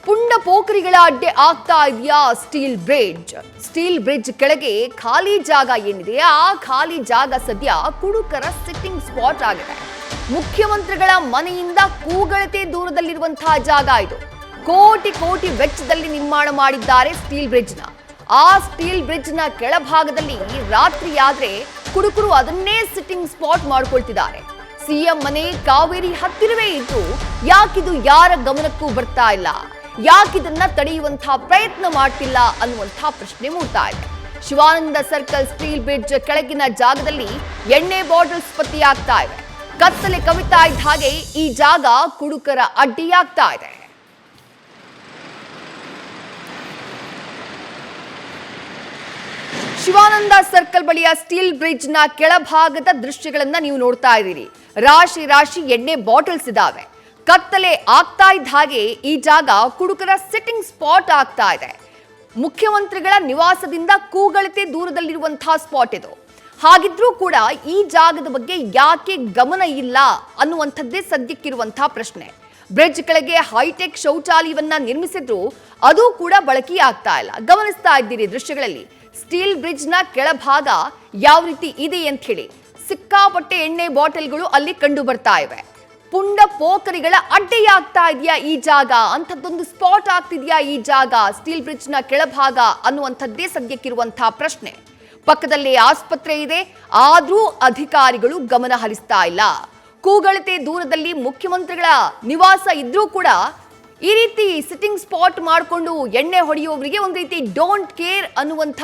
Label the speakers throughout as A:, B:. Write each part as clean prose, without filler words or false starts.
A: ಪುಂಡ ಪೋಖರಿಗಳ ಅಡ್ಡೆ ಆಗ್ತಾ ಇದೆಯಾ steel bridge ಕೆಳಗೆ ಖಾಲಿ ಜಾಗ ಏನಿದೆ ಆ ಖಾಲಿ ಜಾಗ ಸದ್ಯ ಕುಡುಕರ ಸಿಟ್ಟಿಂಗ್ ಸ್ಪಾಟ್ ಆಗಿದೆ. ಮುಖ್ಯಮಂತ್ರಿಗಳ ಮನೆಯಿಂದ ಕೂಗಳತೆ ದೂರದಲ್ಲಿರುವಂತಹ ಜಾಗ ಇದು. ಕೋಟಿ ವೆಚ್ಚದಲ್ಲಿ ನಿರ್ಮಾಣ ಮಾಡಿದ್ದಾರೆ ಸ್ಟೀಲ್ ಬ್ರಿಡ್ಜ್ ನ. ಆ ಸ್ಟೀಲ್ ಬ್ರಿಡ್ಜ್ ನ ಕೆಳಭಾಗದಲ್ಲಿ ರಾತ್ರಿ ಆದ್ರೆ ಕುಡುಕರು ಅದನ್ನೇ ಸಿಟ್ಟಿಂಗ್ ಸ್ಪಾಟ್ ಮಾಡ್ಕೊಳ್ತಿದ್ದಾರೆ. ಸಿಎಂ ಮನೆ ಕಾವೇರಿ ಹತ್ತಿರವೇ ಇದ್ದು ಯಾಕಿದು ಯಾರ ಗಮನಕ್ಕೂ ಬರ್ತಾ ಇಲ್ಲ, ಯಾಕಿದನ್ನ ತಡೆಯುವಂತಹ ಪ್ರಯತ್ನ ಮಾಡ್ತಿಲ್ಲ ಅನ್ನುವಂತಹ ಪ್ರಶ್ನೆ ಮೂಡ್ತಾ ಇದೆ. ಶಿವಾನಂದ ಸರ್ಕಲ್ ಸ್ಟೀಲ್ ಬ್ರಿಡ್ಜ್ ಕೆಳಗಿನ ಜಾಗದಲ್ಲಿ ಎಣ್ಣೆ ಬಾಟಲ್ಸ್ ಪತ್ತೆಯಾಗ್ತಾ ಇವೆ. ಕತ್ತಲೆ ಕವಿತಾ ಇದ್ದ ಹಾಗೆ ಈ ಜಾಗ ಕುಡುಕರ ಅಡ್ಡಿಯಾಗ್ತಾ ಇದೆ. ಶಿವಾನಂದ ಸರ್ಕಲ್ ಬಳಿಯ ಸ್ಟೀಲ್ ಬ್ರಿಡ್ಜ್ ನ ಕೆಳಭಾಗದ ದೃಶ್ಯಗಳನ್ನ ನೀವು ನೋಡ್ತಾ ಇದ್ದೀರಿ. ರಾಶಿ ಎಣ್ಣೆ ಬಾಟಲ್ಸ್ ಇದಾವೆ. ಕತ್ತಲೆ ಆಗ್ತಾ ಇದ್ದ ಹಾಗೆ ಈ ಜಾಗ ಕುಡುಕರ ಸಿಟ್ಟಿಂಗ್ ಸ್ಪಾಟ್ ಆಗ್ತಾ ಇದೆ. ಮುಖ್ಯಮಂತ್ರಿಗಳ ನಿವಾಸದಿಂದ ಕೂಗಳತೆ ದೂರದಲ್ಲಿರುವಂತಹ ಸ್ಪಾಟ್ ಇದು. ಹಾಗಿದ್ರೂ ಕೂಡ ಈ ಜಾಗದ ಬಗ್ಗೆ ಯಾಕೆ ಗಮನ ಇಲ್ಲ ಅನ್ನುವಂಥದ್ದೇ ಸದ್ಯಕ್ಕಿರುವಂತಹ ಪ್ರಶ್ನೆ. ಬ್ರಿಡ್ಜ್ ಕೆಳಗೆ ಹೈಟೆಕ್ ಶೌಚಾಲಯವನ್ನ ನಿರ್ಮಿಸಿದ್ರು ಅದು ಕೂಡ ಬಳಕೆಯಾಗ್ತಾ ಇಲ್ಲ. ಗಮನಿಸ್ತಾ ಇದ್ದೀರಿ ದೃಶ್ಯಗಳಲ್ಲಿ ಸ್ಟೀಲ್ ಬ್ರಿಡ್ಜ್ ನ ಕೆಳಭಾಗ ಯಾವ ರೀತಿ ಇದೆ ಅಂತ ಹೇಳಿ. ಸಿಕ್ಕಾಪಟ್ಟೆ ಎಣ್ಣೆ ಬಾಟಲ್ಗಳು ಅಲ್ಲಿ ಕಂಡು ಬರ್ತಾ ಇವೆ. ಪುಂಡ ಪೋಖರಿಗಳ ಅಡ್ಡೆಯಾಗ್ತಾ ಇದೆಯಾ ಈ ಜಾಗ, ಅಂಥದ್ದೊಂದು ಸ್ಪಾಟ್ ಆಗ್ತಿದ್ಯಾ ಈ ಜಾಗ ಸ್ಟೀಲ್ ಬ್ರಿಡ್ಜ್ ನ ಕೆಳಭಾಗ ಅನ್ನುವಂಥದ್ದೇ ಸದ್ಯಕ್ಕಿರುವಂತಹ ಪ್ರಶ್ನೆ. ಪಕ್ಕದಲ್ಲೇ ಆಸ್ಪತ್ರೆ ಇದೆ, ಆದ್ರೂ ಅಧಿಕಾರಿಗಳು ಗಮನ ಹರಿಸ್ತಾ ಇಲ್ಲ. ಕೂಗಳತೆ ದೂರದಲ್ಲಿ ಮುಖ್ಯಮಂತ್ರಿಗಳ ನಿವಾಸ ಇದ್ರೂ ಕೂಡ ಈ ರೀತಿ ಸಿಟ್ಟಿಂಗ್ ಸ್ಪಾಟ್ ಮಾಡಿಕೊಂಡು ಎಣ್ಣೆ ಹೊಡೆಯುವವರಿಗೆ ಒಂದು ರೀತಿ ಡೋಂಟ್ ಕೇರ್ ಅನ್ನುವಂಥ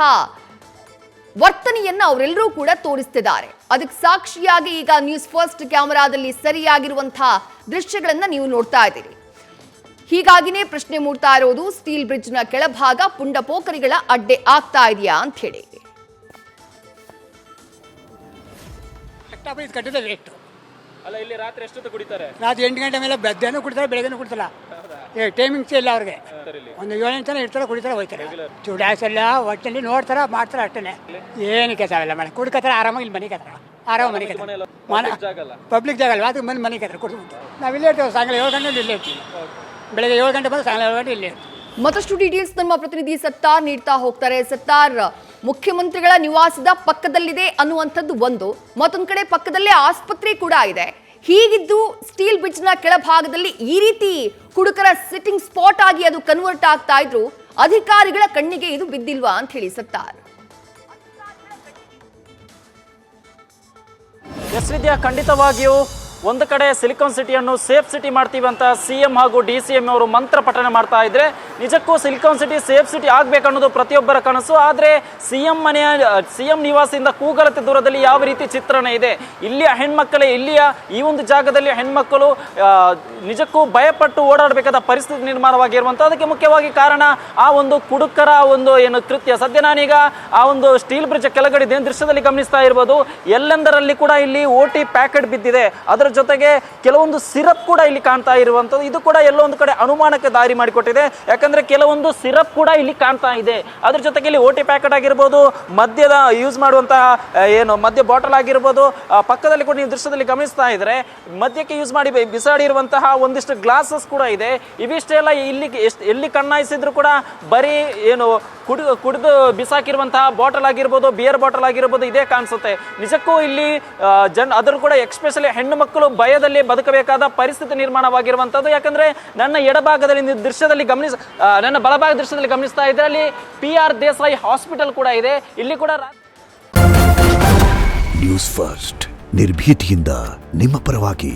A: ವರ್ತನೆಯನ್ನ ಅವರೆಲ್ಲರೂ ಕೂಡ ತೋರಿಸ್ತಿದ್ದಾರೆ. ಅದಕ್ಕೆ ಸಾಕ್ಷಿಯಾಗಿ ಈಗ ನ್ಯೂಸ್ ಫಸ್ಟ್ ಕ್ಯಾಮೆರಾದಲ್ಲಿ ಸರಿಯಾಗಿರುವಂತಹ ದೃಶ್ಯಗಳನ್ನ ನೀವು ನೋಡ್ತಾ ಇದ್ದೀರಿ. ಹೀಗಾಗಿನೇ ಪ್ರಶ್ನೆ ಮೂಡ್ತಾ ಇರೋದು, ಸ್ಟೀಲ್ ಬ್ರಿಡ್ಜ್ ನ ಕೆಳಭಾಗ ಪುಂಡ ಪೋಖರಿಗಳ ಅಡ್ಡೆ ಆಗ್ತಾ ಇದೆಯಾ ಅಂತ ಹೇಳಿ.
B: ಅಲ್ಲ, ಇಲ್ಲಿ ರಾತ್ರಿ ಎಷ್ಟೊತ್ತು ಕುಡಿತಾರೆ?
C: ರಾತ್ರಿ 8 ಗಂಟೆ ಮೇಲೆ ಮಧ್ಯಾಹ್ನ ಕುಡಿತಾರೆ, ಬೆಳಗ್ಗೆ ಕುಡಿತಲ್ಲ. ಟೈಮಿಂಗ್ಸ್ ಇಲ್ಲ ಅವ್ರಿಗೆ. ಒಂದು 7 ತನಕ ಇರ್ತಾರೆ, ಕುಡಿತಾರೆ, ಹೋಗ್ತಾರೆ. ಚೂಡಾಸೆಲ್ಲ ಒಟ್ಟಲ್ಲಿ ನೋಡ್ತಾರ ಮಾಡ್ತಾರೆ ಅಷ್ಟೇ. ಏನು ಕೆಸಾವೆಲ್ಲ ಮನೆ ಕುಡ್ಕತ್ತಾರ, ಆರಾಮಾಗಿ ಇಲ್ಲಿ ಮನೆ ಕತ್ತಾರ, ಆರಾಮ ಮನೆ ಕತ್ತಾರ. ಪಬ್ಲಿಕ್ ಜಾಗ ಅಲ್ವಾ, ಅದಕ್ಕೆ ಮನೆ ಕತ್ತಾರ ಕುಡಿದ್ಬಿಟ್ಟು. ನಾವು ಇಲ್ಲೇ ಇರ್ತೇವೆ. ಸಾಯಂಕಾಲ 7 ಗಂಟೆ ಇಲ್ಲೇ ಇರ್ತೀವಿ. ಬೆಳಗ್ಗೆ 7 ಗಂಟೆ ಬಂದು ಸಾಯಂಕಾಲ 7 ಗಂಟೆ ಇಲ್ಲೇ ಇರ್ತೀವಿ.
A: ಮತ್ತಷ್ಟು ಡೀಟೇಲ್ಸ್ ನಮ್ಮ ಪ್ರತಿನಿಧಿ ಸತ್ತಾರ್ ನೀಡ್ತಾ ಹೋಗ್ತಾರೆ. ಸತ್ತಾರ್, ಮುಖ್ಯಮಂತ್ರಿಗಳ ನಿವಾಸದ ಪಕ್ಕದಲ್ಲಿದೆ ಅನ್ನುವಂಥದ್ದು ಒಂದು, ಮತ್ತೊಂದು ಕಡೆ ಪಕ್ಕದಲ್ಲೇ ಆಸ್ಪತ್ರೆ ಕೂಡ ಇದೆ. ಹೀಗಿದ್ದು ಸ್ಟೀಲ್ ಬ್ರಿಡ್ಜ್ ನ ಕೆಳಭಾಗದಲ್ಲಿ ಈ ರೀತಿ ಕುಡುಕರ ಸಿಟ್ಟಿಂಗ್ ಸ್ಪಾಟ್ ಆಗಿ ಅದು ಕನ್ವರ್ಟ್ ಆಗ್ತಾ ಇದ್ರು ಅಧಿಕಾರಿಗಳ ಕಣ್ಣಿಗೆ ಇದು ಬಿದ್ದಿಲ್ವಾ ಅಂತ ಹೇಳಿ ಸತ್ತಾರ್.
B: ಎಸ್ ವಿದ್ಯಾ, ಖಂಡಿತವಾಗಿಯೂ ಒಂದು ಕಡೆ ಸಿಲಿಕಾನ್ ಸಿಟಿಯನ್ನು ಸೇಫ್ ಸಿಟಿ ಮಾಡ್ತೀವಿ ಅಂತ ಸಿಎಂ ಹಾಗೂ DCM ಅವರು ಮಂತ್ರ ಪಠನೆ ಮಾಡ್ತಾ ಇದ್ರೆ, ನಿಜಕ್ಕೂ ಸಿಲಿಕಾನ್ ಸಿಟಿ ಸೇಫ್ ಸಿಟಿ ಆಗ್ಬೇಕನ್ನೋದು ಪ್ರತಿಯೊಬ್ಬರ ಕನಸು. ಆದರೆ ಸಿಎಂ ನಿವಾಸದಿಂದ ಕೂಗಳತೆ ದೂರದಲ್ಲಿ ಯಾವ ರೀತಿ ಚಿತ್ರಣ ಇದೆ, ಇಲ್ಲಿಯ ಹೆಣ್ಮಕ್ಕಳೇ, ಇಲ್ಲಿಯ ಈ ಒಂದು ಜಾಗದಲ್ಲಿ ಹೆಣ್ಮಕ್ಕಳು ನಿಜಕ್ಕೂ ಭಯಪಟ್ಟು ಓಡಾಡಬೇಕಾದ ಪರಿಸ್ಥಿತಿ ನಿರ್ಮಾಣವಾಗಿರುವಂಥ, ಅದಕ್ಕೆ ಮುಖ್ಯವಾಗಿ ಕಾರಣ ಆ ಒಂದು ಕುಡುಕರ ಒಂದು ಏನು ಕೃತ್ಯ. ಸದ್ಯ ನಾನೀಗ ಆ ಒಂದು ಸ್ಟೀಲ್ ಬ್ರಿಡ್ಜ್ ಕೆಳಗಡೆ ದೃಶ್ಯದಲ್ಲಿ ಗಮನಿಸ್ತಾ ಇರ್ಬೋದು, ಎಲ್ಲೆಂದರಲ್ಲಿ ಕೂಡ ಇಲ್ಲಿ OT ಪ್ಯಾಕೆಟ್ ಬಿದ್ದಿದೆ. ಅದರ ಜೊತೆಗೆ ಕೆಲವೊಂದು ಸಿರಪ್ ಕೂಡ ಇಲ್ಲಿ ಕಾಣ್ತಾ ಇರುವಂಥದ್ದು. ಇದು ಕೂಡ ಎಲ್ಲೋ ಒಂದು ಕಡೆ ಅನುಮಾನಕ್ಕೆ ದಾರಿ ಮಾಡಿಕೊಟ್ಟಿದೆ. ಯಾಕಂದ್ರೆ ಕೆಲವೊಂದು ಸಿರಪ್ ಕೂಡ ಇಲ್ಲಿ ಕಾಣ್ತಾ ಇದೆ. ಅದ್ರ ಜೊತೆಗೆ ಇಲ್ಲಿ OT ಪ್ಯಾಕೆಟ್ ಆಗಿರ್ಬೋದು, ಮದ್ಯದ ಯೂಸ್ ಮಾಡುವಂತಹ ಏನು ಮದ್ಯ ಬಾಟಲ್ ಆಗಿರ್ಬೋದು, ಪಕ್ಕದಲ್ಲಿ ಕೂಡ ನೀವು ದೃಶ್ಯದಲ್ಲಿ ಗಮನಿಸ್ತಾ ಇದ್ರೆ ಮದ್ಯಕ್ಕೆ ಯೂಸ್ ಮಾಡಿ ಬಿಸಾಡಿರುವಂತಹ ಒಂದಿಷ್ಟು ಗ್ಲಾಸಸ್ ಕೂಡ ಇದೆ. ಇವಿಷ್ಟೆಲ್ಲ ಇಲ್ಲಿ ಎಲ್ಲಿ ಕಣ್ಣಾಯಿಸಿದ್ರು ಕೂಡ ಬರೀ ಏನು ಕುಡಿದು ಬಿಸಾಕಿರುವಂತಹ ಬಾಟಲ್ ಆಗಿರ್ಬೋದು, ಬಿಯರ್ ಬಾಟಲ್ ಆಗಿರ್ಬೋದು, ಇದೇ ಕಾಣಿಸುತ್ತೆ. ನಿಜಕ್ಕೂ ಇಲ್ಲಿ ಅದ್ರ ಕೂಡ ಎಕ್ಸ್ಪೆಷಲಿ ಹೆಣ್ಣು ಮಕ್ಕಳು ಭಯದಲ್ಲಿ ಬದುಕಬೇಕಾದ ಪರಿಸ್ಥಿತಿ ನಿರ್ಮಾಣವಾಗಿರುವಂಥದ್ದು. ಯಾಕಂದ್ರೆ ನನ್ನ ಎಡಭಾಗದಲ್ಲಿ ನನ್ನ ಬಲಭಾಗ ದೃಶ್ಯದಲ್ಲಿ ಗಮನಿಸ್ತಾ ಇದ್ರೆ ಅಲ್ಲಿ PR ದೇಸಾಯಿ ಹಾಸ್ಪಿಟಲ್ ಕೂಡ ಇದೆ. ಇಲ್ಲಿ ಕೂಡ
D: ನ್ಯೂಸ್ ಫಸ್ಟ್ ನಿರ್ಭೀತಿಯಿಂದ ನಿಮ್ಮ ಪರವಾಗಿ.